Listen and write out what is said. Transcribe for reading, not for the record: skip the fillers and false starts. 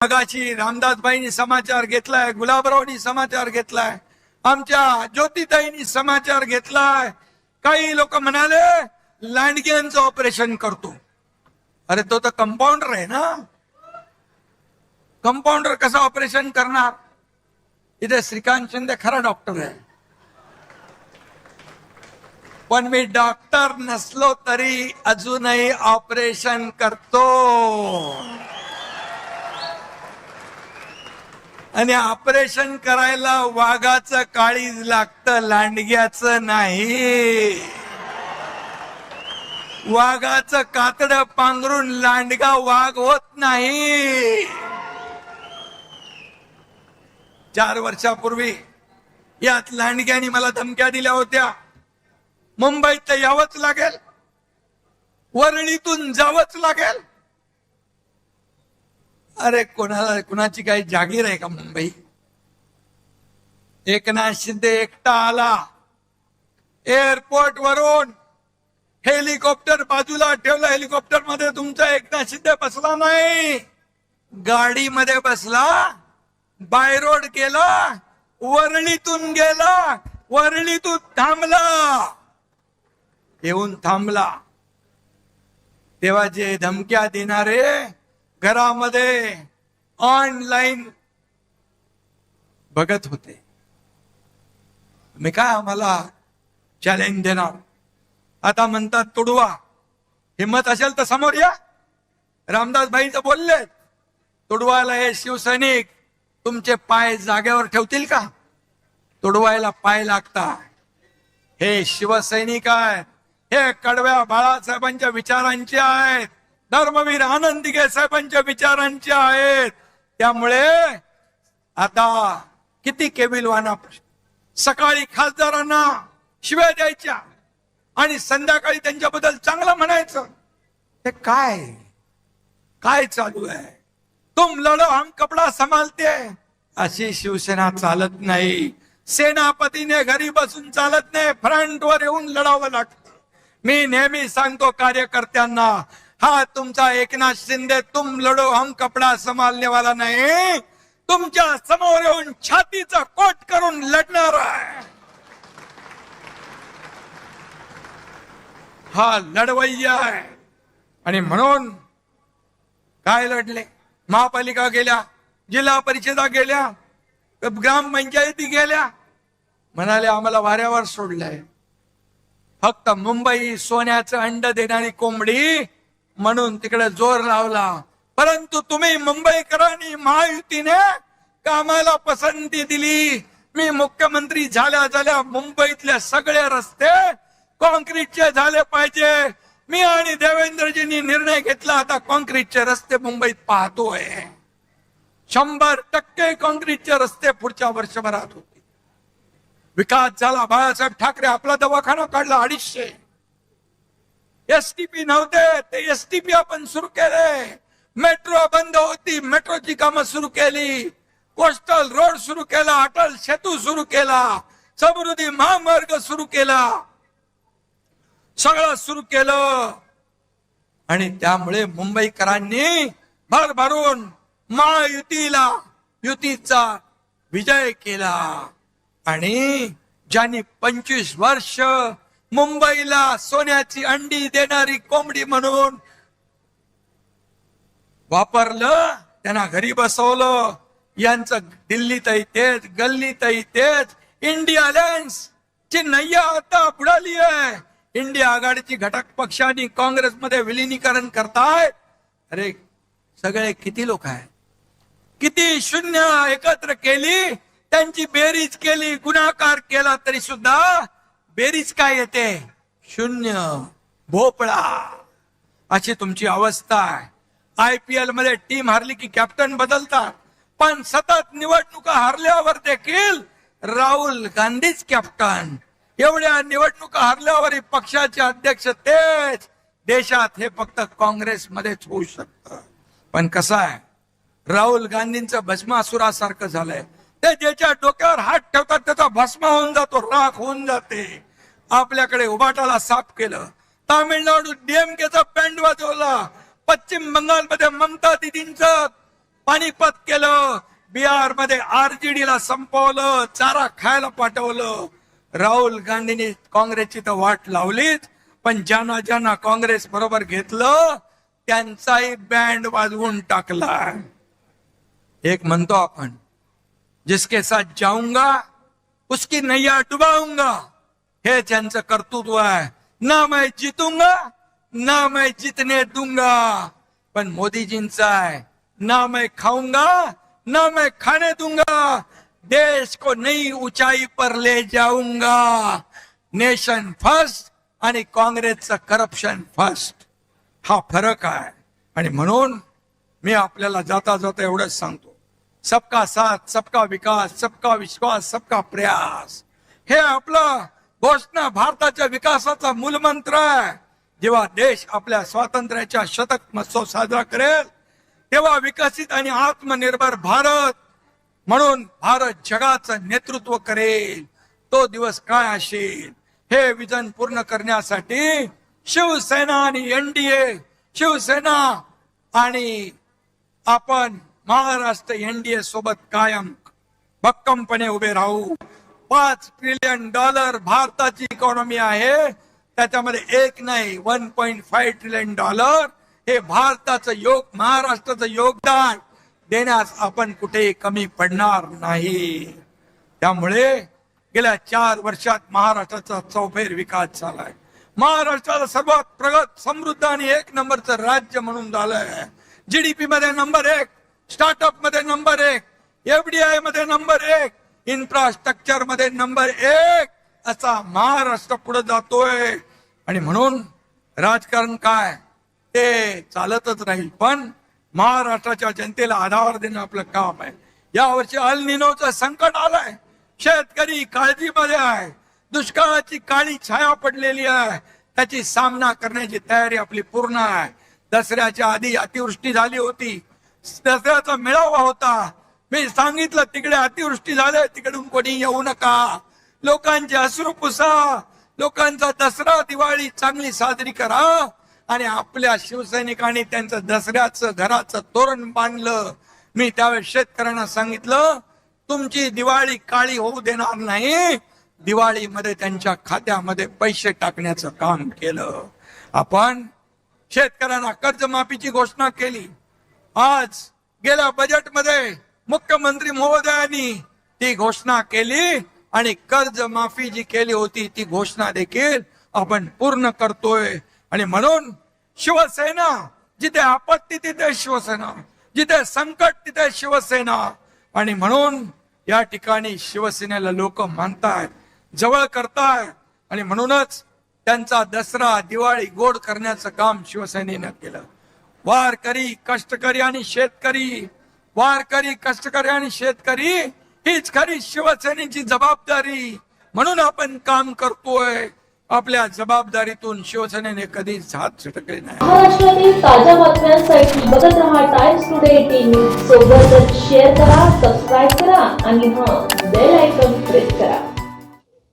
मगाशी रामदासबाईंनी समाचार घेतलाय, गुलाबरावनी समाचार घेतलाय, आमच्या ज्योतिताईंनी समाचार घेतलाय. काही लोक म्हणाले लांडग्यांचं ऑपरेशन करतो. अरे तो तर कंपाऊंडर आहे ना, कंपाऊंडर कसं ऑपरेशन करणार? इथे श्रीकांत शिंदे खरा डॉक्टर आहे, पण मी डॉक्टर नसलो तरी अजूनही ऑपरेशन करतो. आणि ऑपरेशन करायला वाघाचं काळीज लागतं, लांडग्याचं नाही. वाघाचं कातडं पांघरून लांडगा वाघ होत नाही. 4 वर्षापूर्वी यात लांडग्यानी मला धमक्या दिल्या होत्या, मुंबईत यावंच लागेल, वरळीतून जावंच लागेल. अरे कोणाची काही जागीर आहे का मुंबई? एकनाथ शिंदे एकटा आला, एअरपोर्ट वरून हेलिकॉप्टर बाजूला ठेवलं, हेलिकॉप्टर मध्ये तुमचा एकनाथ शिंदे बसला नाही, गाडीमध्ये बसला, बाय रोड गेला, वरळीतून गेला, वरळीतून थांबला, येऊन थांबला. तेव्हा जे धमक्या देणारे घरामध्ये ऑनलाईन बघत होते, मी काय आम्हाला चॅलेंज देणार? आता म्हणतात तुडवा, हिम्मत असेल तर समोर या. रामदासबाईंचं बोलले, तुडवायला हे शिवसैनिक तुमचे पाय जागेवर ठेवतील का? तुडवायला पाय लागतात. हे शिवसैनिक आहेत, हे कडव्या बाळासाहेबांच्या विचारांचे आहेत, धर्मवीर आनंद दिघे साहेबांच्या विचारांचे आहेत. त्यामुळे आता किती केविलवाना, सकाळी खासदारांना शिव्या द्यायच्या आणि संध्याकाळी त्यांच्याबद्दल चांगलं म्हणायचं. हे काय चालू आहे? तुम लढो हम कपडा संभालते, अशी शिवसेना चालत नाही. सेनापतीने घरी बसून चालत नाही, फ्रंटवर येऊन लढावं लागतं. मी नेहमी सांगतो कार्यकर्त्यांना, हा तुमचा एकनाथ शिंदे तुम लढो हम कपडा संभालने वाला नाही, तुमच्या समोर येऊन छातीचा कोट करून लढणार आहे. हा लढवय्या आहे. आणि म्हणून काय लढले? महापालिका गेल्या, जिल्हा परिषदा गेल्या, ग्रामपंचायती गेल्या, म्हणाले आम्हाला वाऱ्यावर सोडलंय. फक्त मुंबई सोन्याचं अंड देणारी कोंबडी म्हणून तिकडे जोर लावला. परंतु तुम्ही मुंबईकरांनी महायुतीने कामाला पसंती दिली. मी मुख्यमंत्री झाल्या मुंबईतले सगळे रस्ते कॉन्क्रीटचे झाले पाहिजे. मी आणि देवेंद्रजींनी निर्णय घेतला, आता कॉन्क्रीटचे रस्ते मुंबईत पाहतोय. 100% कॉन्क्रीटचे रस्ते पुढच्या वर्षभरात होते. विकास झाला. बाळासाहेब ठाकरे आपला दवाखाना काढला 250. एसटीपी नव्हते ते एसटीपी आपण सुरू केले. मेट्रो बंद होती, मेट्रोची कामं सुरू केली. कोस्टल रोड सुरू केला, अटल सेतू सुरू केला, समृद्धी महामार्ग सुरू केला, सगळं सुरू केलं. आणि त्यामुळे मुंबईकरांनी भरभरून युतीचा विजय केला. आणि ज्यांनी 25 वर्ष मुंबईला सोन्याची अंडी देणारी कोंबडी म्हणून वापरलं, त्यांना घरी बसवलं. यांचं दिल्लीतही तेच, गल्लीतही तेच. इंडिया अलायन्स ची नय्या आता बुडाली आहे. इंडिया आघाडीची घटक पक्षांनी काँग्रेसमध्ये विलिनीकरण करतायत. अरे सगळे किती लोक आहेत, किती शून्य एकत्र केली, त्यांची बेरीज केली, गुणाकार केला तरी सुद्धा बेरीज काय येते? शून्य, भोपळा. अशी तुमची अवस्था आहे. IPL मध्ये टीम हारली की कॅप्टन बदलतात, पण सतत निवडणुका हारल्यावर देखील राहुल गांधीच कॅप्टन. एवढ्या निवडणुका हारल्यावर पक्षाचे अध्यक्ष तेच. देशात हे फक्त काँग्रेसमध्येच होऊ शकतं. पण कसं आहे, राहुल गांधींचं भस्मासुरासारखं झालंय. ते ज्याच्या डोक्यावर हात ठेवतात त्याचा भस्म होऊन जातो, राख होऊन जाते. आपल्याकडे उबाटाला साफ केलं, तामिळनाडू DMKचा बँड वाजवला, पश्चिम बंगालमध्ये ममता दिदींचं पानिपत केलं, बिहार मध्ये RJD ला संपवलं, चारा खायला पाठवलं. राहुल गांधींनी काँग्रेसची तर वाट लावलीच, पण ज्यांना ज्यांना काँग्रेस बरोबर घेतलं त्यांचाही बँड वाजवून टाकला. एक म्हणतो आपण, जिसके साथ जाऊंगा उसकी नैया डुबाऊंगा, हे त्यांचं कर्तृत्व आहे. ना मैं जीतूंगा ना मैं जीतने दूंगा. पण मोदीजींचा आहे, ना मैं खाऊंगा ना मैं खाने दूंगा, देश को नई ऊंचाई पर ले जाऊंगा. नेशन फर्स्ट आणि काँग्रेसचं करप्शन फर्स्ट, हा फरक आहे. आणि म्हणून मी आपल्याला जाता जाता एवढंच सांगतो, सबका साथ सबका विकास, सबका विश्वास, सबका प्रयास, हे आपलं घोषणा भारताच्या विकासाचा मूलमंत्र आहे. जेव्हा देश आपल्या स्वातंत्र्याच्या शतक महोत्सव साजरा करेल तेव्हा विकसित आणि आत्मनिर्भर भारत म्हणून भारत जगाचं नेतृत्व करेल. तो दिवस काय असेल हे विजन पूर्ण करण्यासाठी शिवसेना आणि NDA, शिवसेना आणि आपण महाराष्ट्र NDA सोबत कायम भक्कमपणे उभे राहू. $5 ट्रिलियन भारताची इकॉनॉमी आहे, त्याच्यामध्ये एक नाही 1.5 ट्रिलियन हे भारताचं महाराष्ट्राचं योगदान देण्यास आपण कुठेही कमी पडणार नाही. त्यामुळे गेल्या 4 वर्षात महाराष्ट्राचा चौफेर विकास झालाय. महाराष्ट्राला सर्वात प्रगत, समृद्ध आणि 1 नंबरचं राज्य म्हणून झालंय. GDP मध्ये नंबर 1, स्टार्टअप मध्ये नंबर 1, FDI मध्ये नंबर 1, इन्फ्रास्ट्रक्चर मध्ये नंबर 1, असा महाराष्ट्र पुढे जातोय. आणि म्हणून राजकारण काय ते चालतच राहील, पण महाराष्ट्राच्या जनतेला आधार देणं आपलं काम आहे. या वर्षी अल निनोचं संकट आलंय, शेतकरी काळजीमध्ये आहे, दुष्काळाची काळी छाया पडलेली आहे, त्याची सामना करण्याची तयारी आपली पूर्ण आहे. दसऱ्याच्या आधी अतिवृष्टी झाली होती, दसऱ्याचा मेळावा होता, मी सांगितलं तिकडे अतिवृष्टी झाली, तिकडून कोणी येऊ नका, लोकांचे अश्रू पुसा, लोकांचा दसरा दिवाळी चांगली साजरी करा. आणि आपल्या शिवसैनिकांनी त्यांचं दसऱ्याचं घराचं तोरण बांधलं. मी त्यावेळेस शेतकऱ्यांना सांगितलं, तुमची दिवाळी काळी होऊ देणार नाही, दिवाळीमध्ये त्यांच्या खात्यामध्ये पैसे टाकण्याचं काम केलं. आपण शेतकऱ्यांना कर्जमाफीची घोषणा केली. आज गेल्या बजेटमध्ये मुख्यमंत्री महोदयांनी ती घोषणा केली आणि कर्जमाफी जी केली होती ती घोषणा देखील आपण पूर्ण करतोय. आणि म्हणून शिवसेना, जिथे आपत्ती तिथे शिवसेना, जिथे संकट तिथे शिवसेना. आणि म्हणून या ठिकाणी शिवसेनेला लोक मानतायत, जवळ करतायत. आणि म्हणूनच त्यांचा दसरा दिवाळी गोड करण्याचं काम शिवसेनेनं केलं. वारकरी, कष्टकरी आणि शेतकरी, वारकरी, कष्टकरी आणि शेतकरी हीच खरी शिवसेनेची जबाबदारी. म्हणून आपण काम करतोय. आपल्या जबाबदारीतून शिवसेनेने कधीच हात झटकले नाही. महाराष्ट्रातील ताज्या बातम्यांसाठी बघत रहा टाइम्स टुडे 18 सोबतच शेअर करा, सबस्क्राईब करा आणि बेल आयकॉन प्रेस करा.